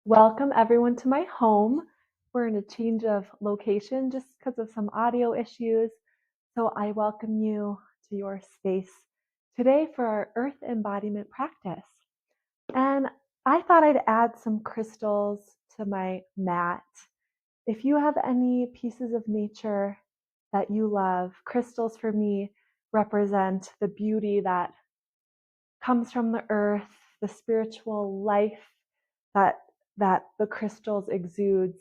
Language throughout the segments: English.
Welcome everyone to my home. We're in a change of location just because of some audio issues. So I welcome you to your space today for our earth embodiment practice. And I thought I'd add some crystals to my mat. If you have any pieces of nature that you love, crystals for me represent the beauty that comes from the earth, the spiritual life that the crystals exudes.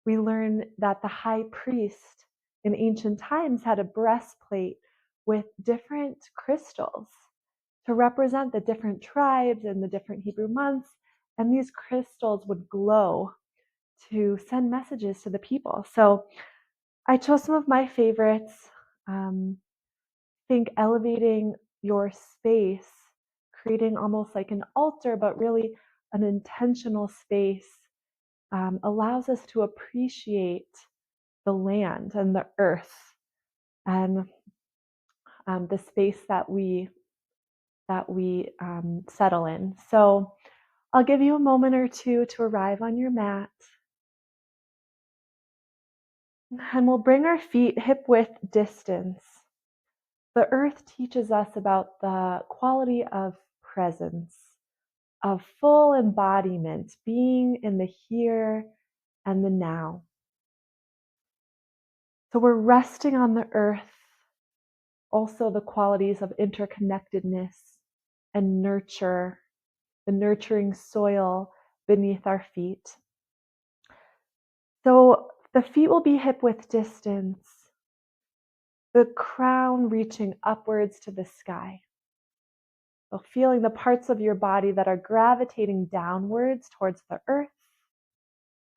We learn that the high priest in ancient times had a breastplate with different crystals to represent the different tribes and the different Hebrew months, and these crystals would glow to send messages to the people. So I chose some of my favorites. Think elevating your space, creating almost like an altar, but really an intentional space, allows us to appreciate the land and the earth and the space that we settle in. So I'll give you a moment or two to arrive on your mat. And we'll bring our feet hip width distance. The earth teaches us about the quality of presence, of full embodiment, being in the here and the now. So we're resting on the earth, also the qualities of interconnectedness and nurture, the nurturing soil beneath our feet. So the feet will be hip width distance, the crown reaching upwards to the sky. So feeling the parts of your body that are gravitating downwards towards the earth,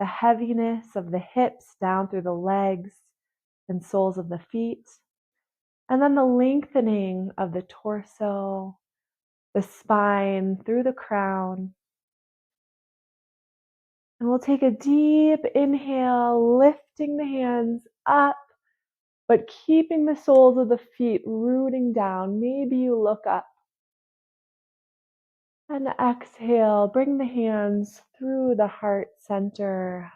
the heaviness of the hips down through the legs and soles of the feet, and then the lengthening of the torso, the spine through the crown. And we'll take a deep inhale, lifting the hands up, but keeping the soles of the feet rooting down. Maybe you look up. And exhale, bring the hands through the heart center.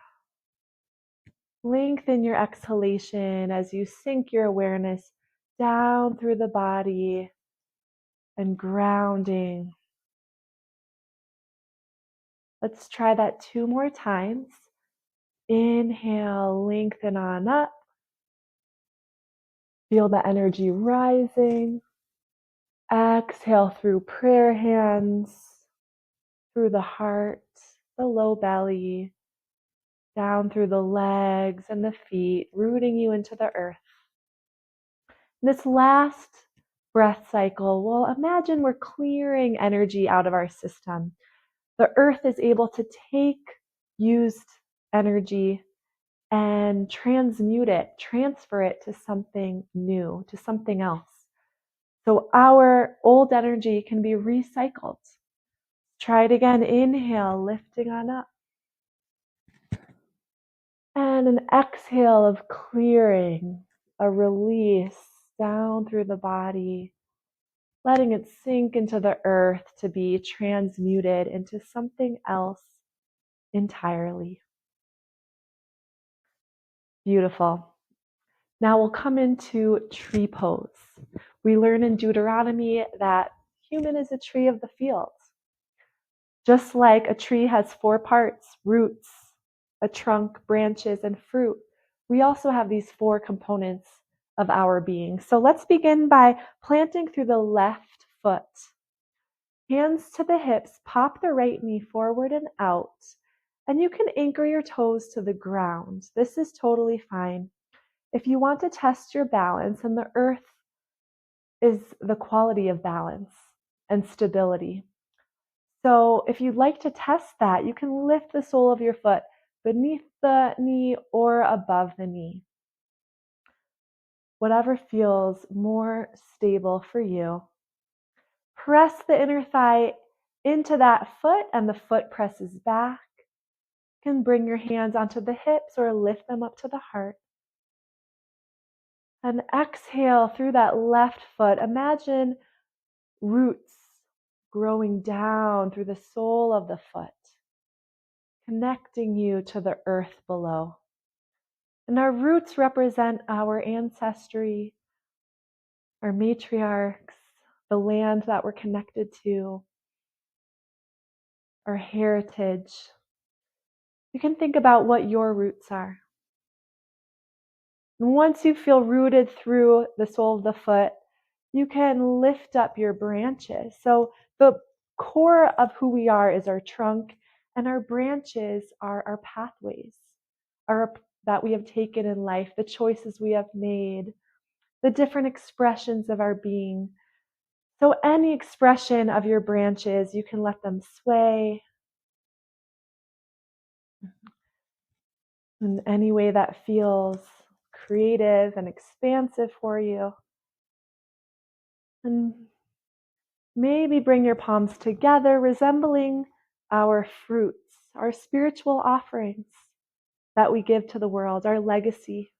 Lengthen your exhalation as you sink your awareness down through the body and grounding. Let's try that 2 more times. Inhale, lengthen on up. Feel the energy rising. Exhale through prayer hands, through the heart, the low belly, down through the legs and the feet, rooting you into the earth. This last breath cycle, well, imagine we're clearing energy out of our system. The earth is able to take used energy and transmute it, transfer it to something new, to something else. So our old energy can be recycled. Try it again. Inhale, lifting on up. And an exhale of clearing, a release down through the body, letting it sink into the earth to be transmuted into something else entirely. Beautiful. Now we'll come into tree pose. We learn in Deuteronomy that human is a tree of the field. Just like a tree has 4 parts, roots, a trunk, branches, and fruit, we also have these 4 components of our being. So let's begin by planting through the left foot. Hands to the hips, pop the right knee forward and out, and you can anchor your toes to the ground. This is totally fine. If you want to test your balance, and the earth is the quality of balance and stability. So if you'd like to test that, you can lift the sole of your foot beneath the knee or above the knee. Whatever feels more stable for you. Press the inner thigh into that foot and the foot presses back. You can bring your hands onto the hips or lift them up to the heart. And exhale through that left foot. Imagine roots growing down through the sole of the foot. connecting you to the earth below. And our roots represent our ancestry, our matriarchs, the land that we're connected to, our heritage. You can think about what your roots are. And once you feel rooted through the sole of the foot, you can lift up your branches. So the core of who we are is our trunk, and our branches are our pathways that we have taken in life, the choices we have made, the different expressions of our being. So any expression of your branches, you can let them sway in any way that feels creative and expansive for you. And maybe bring your palms together, resembling our fruits, our spiritual offerings that we give to the world, our legacy,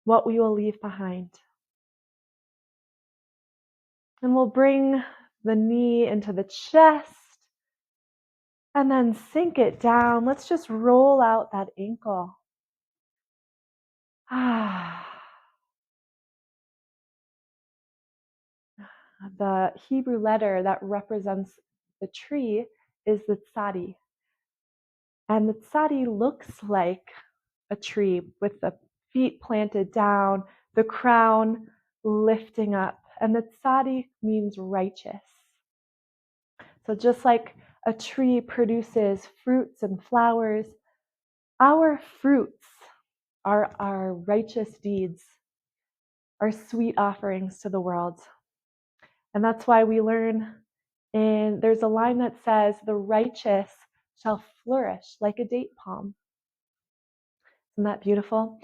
what we will leave behind. And we'll bring the knee into the chest and then sink it down. Let's just roll out that ankle. The Hebrew letter that represents the tree is the tzadi. And the tzadi looks like a tree with the feet planted down, the crown lifting up. And the tzadi means righteous. So just like a tree produces fruits and flowers, our fruits are our righteous deeds, our sweet offerings to the world. And that's why we learn, and there's a line that says, the righteous shall flourish like a date palm. Isn't that beautiful?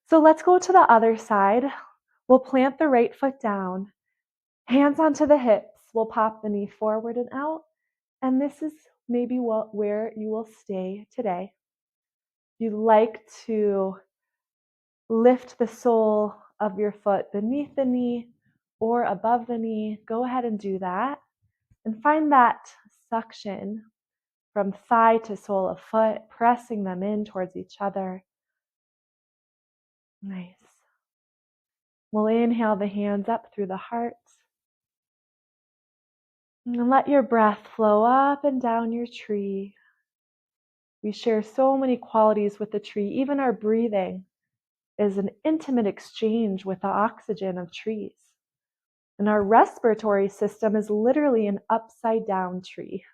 So let's go to the other side. We'll plant the right foot down, hands onto the hips. We'll pop the knee forward and out. And this is maybe where you will stay today. You'd like to lift the sole of your foot beneath the knee or above the knee. Go ahead and do that. And find that suction from thigh to sole of foot, pressing them in towards each other. Nice. We'll inhale the hands up through the heart. And let your breath flow up and down your tree. We share so many qualities with the tree. Even our breathing is an intimate exchange with the oxygen of trees. And our respiratory system is literally an upside down tree.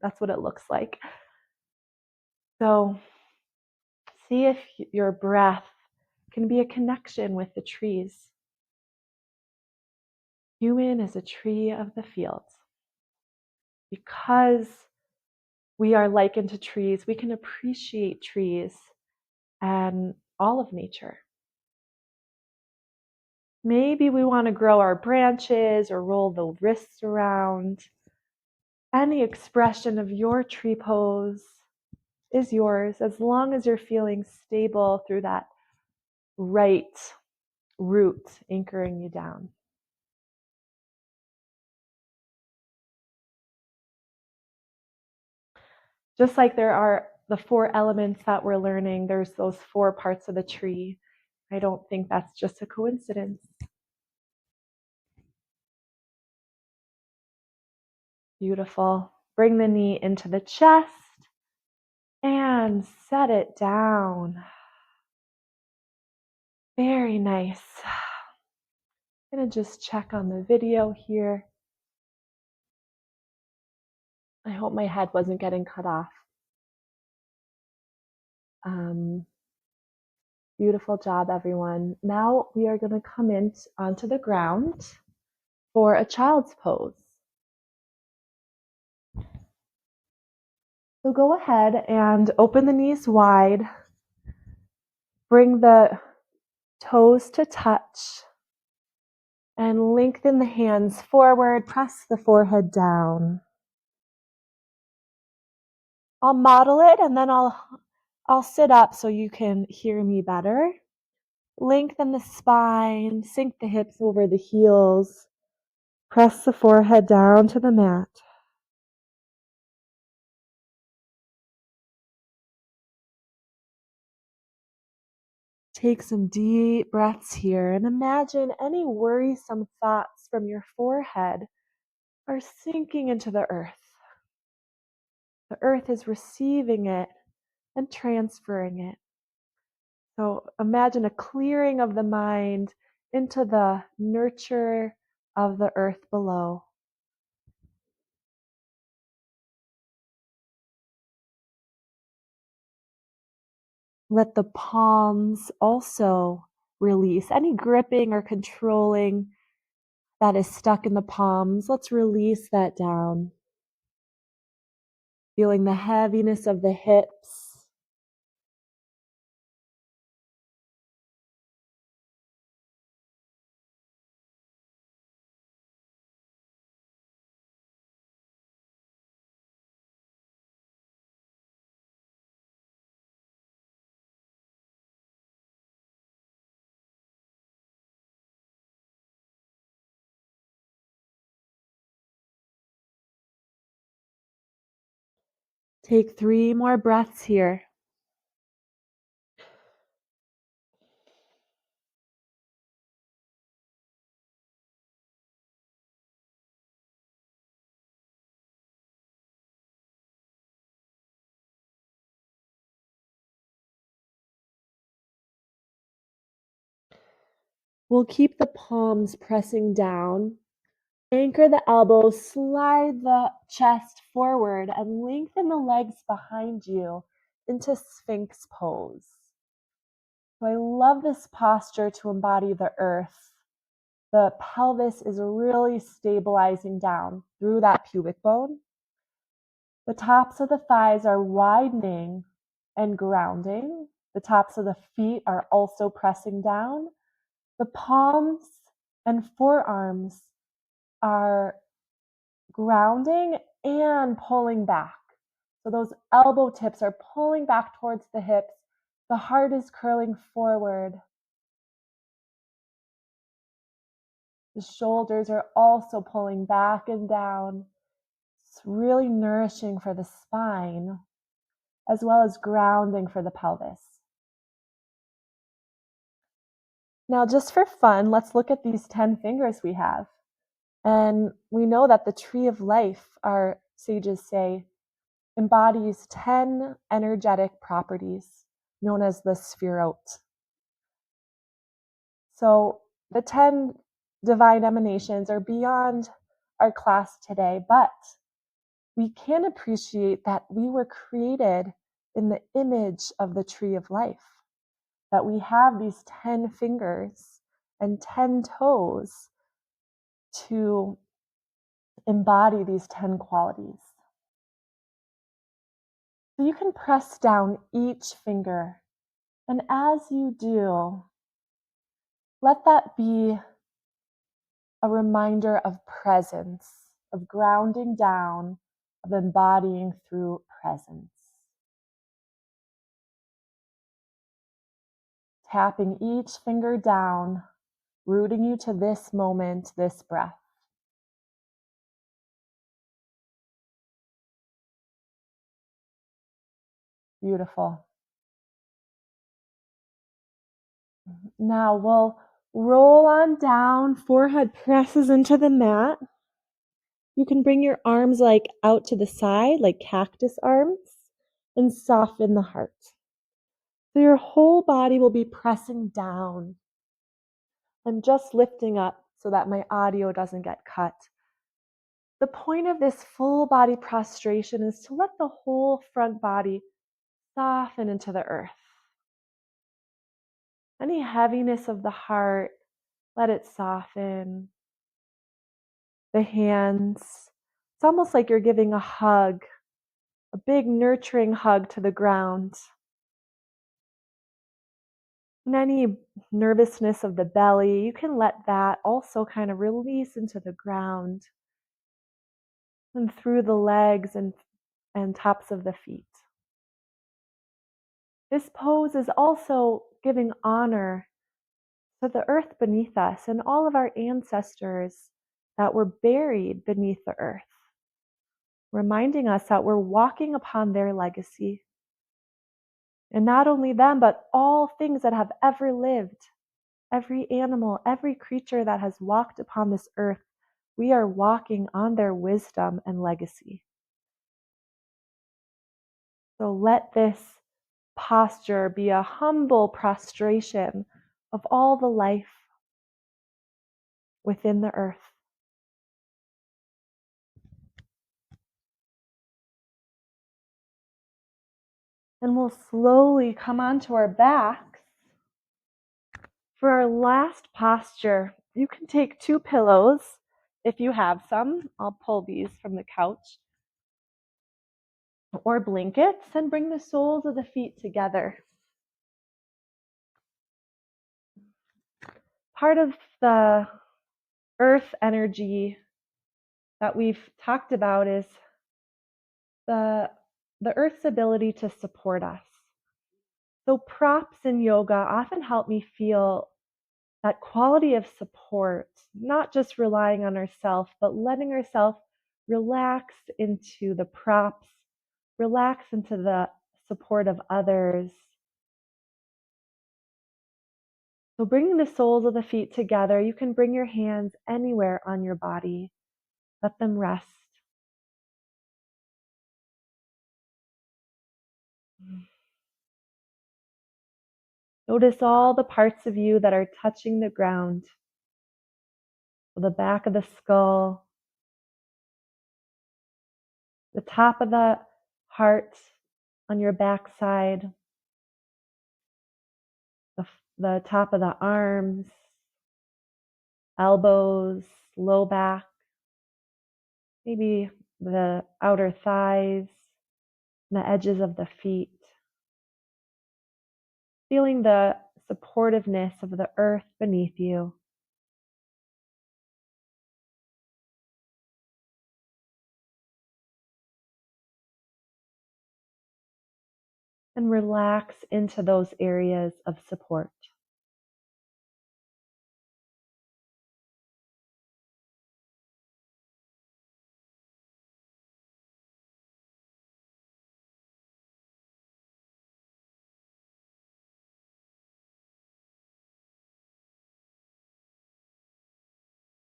That's what it looks like. So see if your breath can be a connection with the trees. Human is a tree of the fields. Because we are likened to trees, we can appreciate trees and all of nature. Maybe we want to grow our branches or roll the wrists around. Any expression of your tree pose is yours, as long as you're feeling stable through that right root anchoring you down. Just like there are the 4 elements that we're learning, there's those 4 parts of the tree. I don't think that's just a coincidence. Beautiful. Bring the knee into the chest and set it down. Very nice. I'm going to just check on the video here. I hope my head wasn't getting cut off. Beautiful job, everyone. Now we are going to come in onto the ground for a child's pose. So go ahead and open the knees wide. Bring the toes to touch and lengthen the hands forward. Press the forehead down. I'll model it and then I'll sit up so you can hear me better. Lengthen the spine, sink the hips over the heels. Press the forehead down to the mat. Take some deep breaths here and imagine any worrisome thoughts from your forehead are sinking into the earth. The earth is receiving it and transferring it. So imagine a clearing of the mind into the nurture of the earth below. Let the palms also release any gripping or controlling that is stuck in the palms. Let's release that down. Feeling the heaviness of the hips. Take 3 more breaths here. We'll keep the palms pressing down. Anchor the elbows, slide the chest forward, and lengthen the legs behind you into Sphinx pose. So I love this posture to embody the earth. The pelvis is really stabilizing down through that pubic bone. The tops of the thighs are widening and grounding. The tops of the feet are also pressing down. The palms and forearms are grounding and pulling back. So those elbow tips are pulling back towards the hips. The heart is curling forward. The shoulders are also pulling back and down. It's really nourishing for the spine, as well as grounding for the pelvis. Now, just for fun, let's look at these 10 fingers we have. And we know that the tree of life, our sages say, embodies 10 energetic properties known as the spherote. So the 10 divine emanations are beyond our class today, but we can appreciate that we were created in the image of the tree of life, that we have these 10 fingers and 10 toes to embody these 10 qualities. So you can press down each finger, and as you do, let that be a reminder of presence, of grounding down, of embodying through presence. Tapping each finger down, rooting you to this moment, this breath. Beautiful. Now we'll roll on down, forehead presses into the mat. You can bring your arms like out to the side, like cactus arms, and soften the heart. So your whole body will be pressing down. I'm just lifting up so that my audio doesn't get cut. The point of this full body prostration is to let the whole front body soften into the earth. Any heaviness of the heart, let it soften. The hands, it's almost like you're giving a hug, a big nurturing hug to the ground. And any nervousness of the belly, you can let that also kind of release into the ground and through the legs and tops of the feet. This pose is also giving honor to the earth beneath us and all of our ancestors that were buried beneath the earth, reminding us that we're walking upon their legacy. And not only them, but all things that have ever lived, every animal, every creature that has walked upon this earth, we are walking on their wisdom and legacy. So let this posture be a humble prostration of all the life within the earth. And we'll slowly come onto our backs. For our last posture, you can take 2 pillows if you have some. I'll pull these from the couch. Or blankets, and bring the soles of the feet together. Part of the earth energy that we've talked about is the earth's ability to support us. So props in yoga often help me feel that quality of support, not just relying on ourselves, but letting ourselves relax into the props, relax into the support of others. So bringing the soles of the feet together, you can bring your hands anywhere on your body. Let them rest. Notice all the parts of you that are touching the ground. The back of the skull, the top of the heart on your backside, the top of the arms, elbows, low back, maybe the outer thighs, and the edges of the feet. Feeling the supportiveness of the earth beneath you. And relax into those areas of support.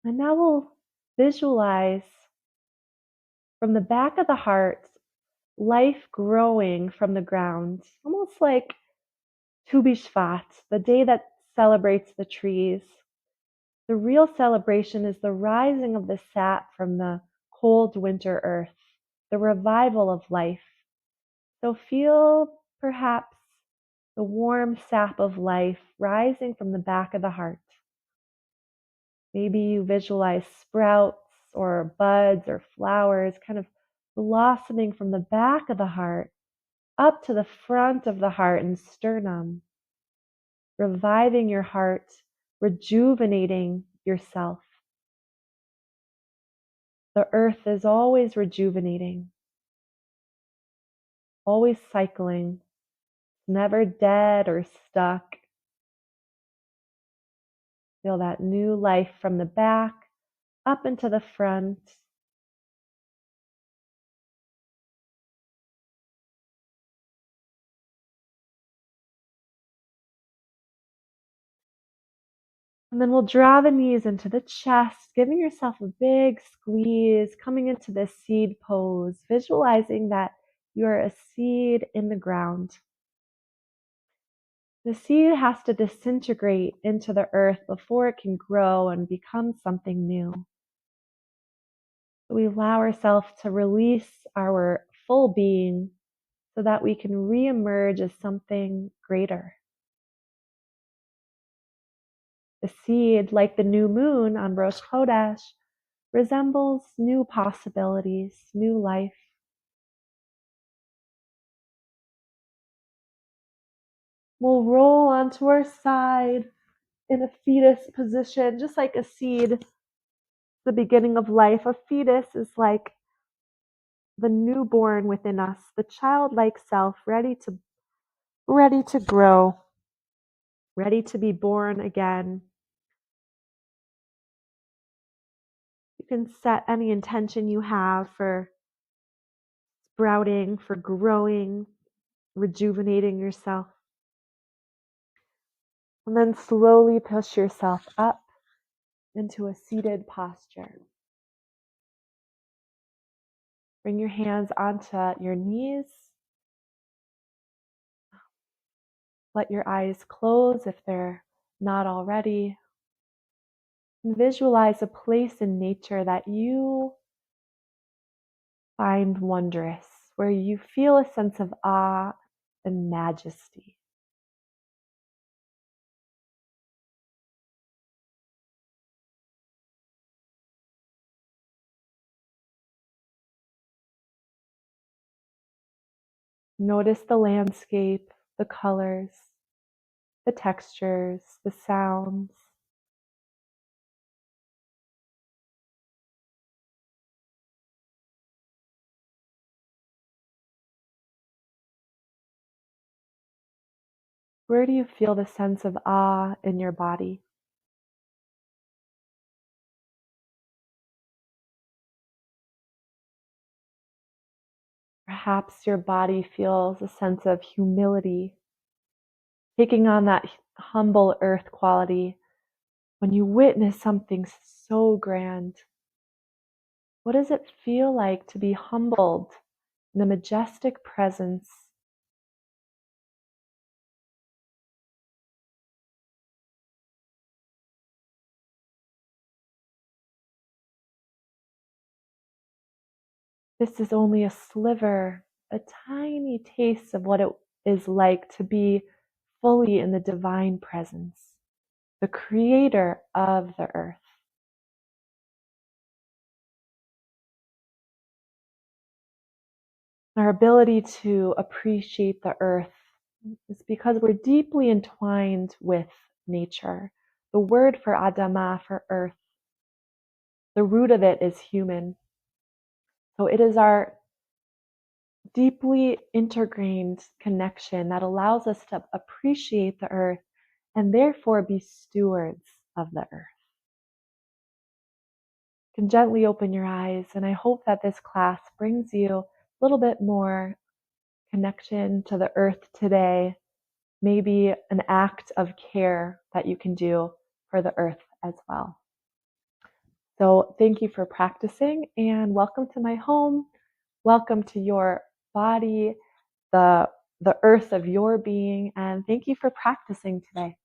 And now we'll visualize from the back of the heart, life growing from the ground, almost like Tu B'Shvat, the day that celebrates the trees. The real celebration is the rising of the sap from the cold winter earth, the revival of life. So feel perhaps the warm sap of life rising from the back of the heart. Maybe you visualize sprouts or buds or flowers kind of blossoming from the back of the heart up to the front of the heart and sternum, reviving your heart, rejuvenating yourself. The earth is always rejuvenating, always cycling, never dead or stuck. Feel that new life from the back up into the front. And then we'll draw the knees into the chest, giving yourself a big squeeze, coming into this seed pose, visualizing that you're a seed in the ground. The seed has to disintegrate into the earth before it can grow and become something new. We allow ourselves to release our full being so that we can reemerge as something greater. The seed, like the new moon on Rosh Chodesh, resembles new possibilities, new life. We'll roll onto our side in a fetus position, just like a seed, the beginning of life. A fetus is like the newborn within us, the childlike self, ready to grow, ready to be born again. You can set any intention you have for sprouting, for growing, rejuvenating yourself. And then slowly push yourself up into a seated posture. Bring your hands onto your knees. Let your eyes close if they're not already. And visualize a place in nature that you find wondrous, where you feel a sense of awe and majesty. Notice the landscape, the colors, the textures, the sounds. Where do you feel the sense of awe in your body? Perhaps your body feels a sense of humility, taking on that humble earth quality when you witness something so grand. What does it feel like to be humbled in the majestic presence? This is only a sliver, a tiny taste of what it is like to be fully in the divine presence, the creator of the earth. Our ability to appreciate the earth is because we're deeply entwined with nature. The word for Adama, for earth, the root of it is human. So it is our deeply ingrained connection that allows us to appreciate the earth and therefore be stewards of the earth. You can gently open your eyes, and I hope that this class brings you a little bit more connection to the earth today, maybe an act of care that you can do for the earth as well. So thank you for practicing, and welcome to my home. Welcome to your body, the earth of your being, and thank you for practicing today.